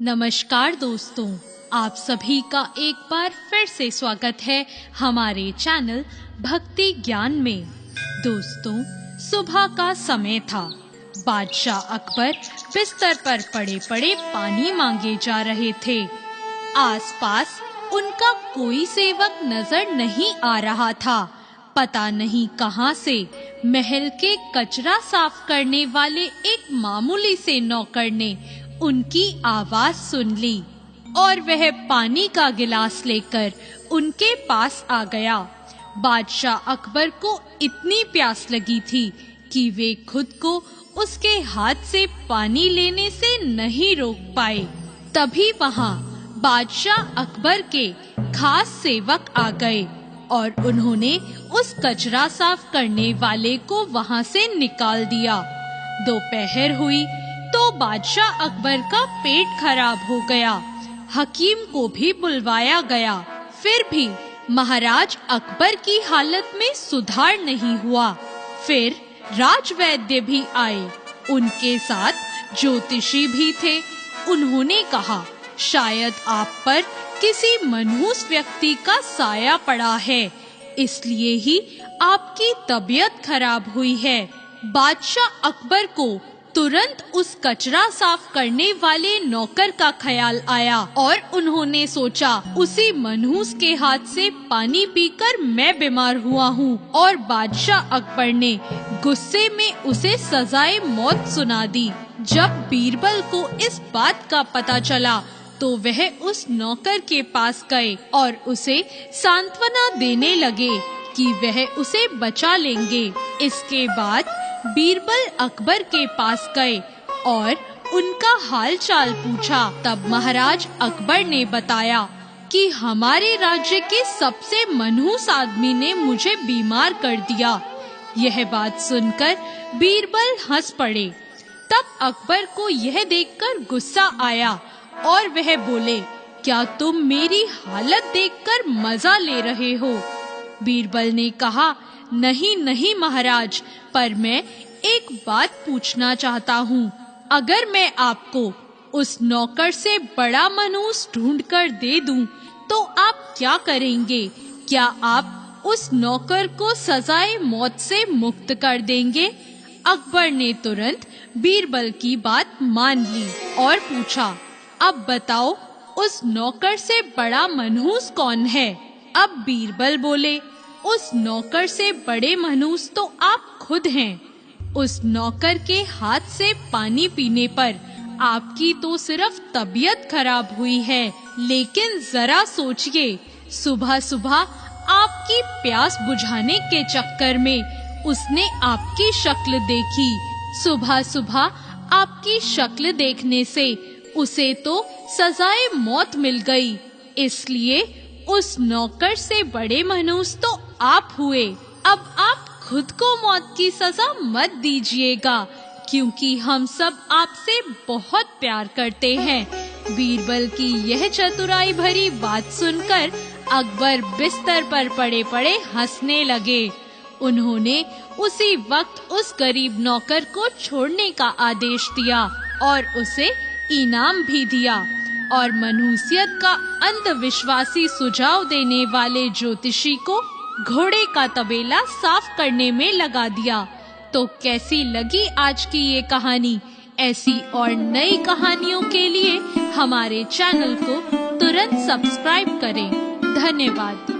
नमस्कार दोस्तों, आप सभी का एक बार फिर से स्वागत है हमारे चैनल भक्ति ज्ञान में। दोस्तों, सुबह का समय था। बादशाह अकबर बिस्तर पर पड़े पड़े पानी मांगे जा रहे थे। आसपास उनका कोई सेवक नजर नहीं आ रहा था। पता नहीं कहां से महल के कचरा साफ करने वाले एक मामूली से नौकर ने उनकी आवाज सुन ली और वह पानी का गिलास लेकर उनके पास आ गया। बादशाह अकबर को इतनी प्यास लगी थी कि वे खुद को उसके हाथ से पानी लेने से नहीं रोक पाए। तभी वहां बादशाह अकबर के खास सेवक आ गए और उन्होंने उस कचरा साफ करने वाले को वहां से निकाल दिया। दोपहर हुई तो बादशाह अकबर का पेट खराब हो गया। हकीम को भी बुलवाया गया, फिर भी महाराज अकबर की हालत में सुधार नहीं हुआ। फिर राजवैद्य भी आए, उनके साथ ज्योतिषी भी थे। उन्होंने कहा, शायद आप पर किसी मनहूस व्यक्ति का साया पड़ा है, इसलिए ही आपकी तबीयत खराब हुई है। बादशाह अकबर को तुरंत उस कचरा साफ करने वाले नौकर का ख्याल आया और उन्होंने सोचा, उसी मनहूस के हाथ से पानी पीकर मैं बीमार हुआ हूँ। और बादशाह अकबर ने गुस्से में उसे सजाए मौत सुना दी। जब बीरबल को इस बात का पता चला तो वह उस नौकर के पास गए और उसे सांत्वना देने लगे कि वह उसे बचा लेंगे। इसके बाद बीरबल अकबर के पास गए और उनका हाल चाल पूछा। तब महाराज अकबर ने बताया कि हमारे राज्य के सबसे मनहूस आदमी ने मुझे बीमार कर दिया। यह बात सुनकर बीरबल हंस पड़े। तब अकबर को यह देखकर गुस्सा आया और वह बोले, क्या तुम मेरी हालत देखकर मजा ले रहे हो? बीरबल ने कहा, नहीं नहीं महाराज, पर मैं एक बात पूछना चाहता हूँ। अगर मैं आपको उस नौकर से बड़ा मनहूस ढूंढकर दे दूं, तो आप क्या करेंगे? क्या आप उस नौकर को सजाए मौत से मुक्त कर देंगे? अकबर ने तुरंत बीरबल की बात मान ली और पूछा, अब बताओ उस नौकर से बड़ा मनहूस कौन है? अब बीरबल बोले, उस नौकर से बड़े मनहूस तो आप खुद हैं। उस नौकर के हाथ से पानी पीने पर आपकी तो सिर्फ तबीयत खराब हुई है, लेकिन जरा सोचिए, सुबह सुबह आपकी प्यास बुझाने के चक्कर में उसने आपकी शक्ल देखी। सुबह सुबह आपकी शक्ल देखने से उसे तो सजाए मौत मिल गई। इसलिए उस नौकर से बड़े मनहूस तो आप हुए। अब आप खुद को मौत की सजा मत दीजिएगा, क्योंकि हम सब आपसे बहुत प्यार करते हैं। बीरबल की यह चतुराई भरी बात सुनकर अकबर बिस्तर पर पड़े पड़े हंसने लगे। उन्होंने उसी वक्त उस गरीब नौकर को छोड़ने का आदेश दिया और उसे इनाम भी दिया और मनहूसियत का अंधविश्वासी सुझाव देने वाले ज्योतिषी को घोड़े का तबेला साफ करने में लगा दिया। तो कैसी लगी आज की ये कहानी? ऐसी और नई कहानियों के लिए हमारे चैनल को तुरंत सब्सक्राइब करें। धन्यवाद।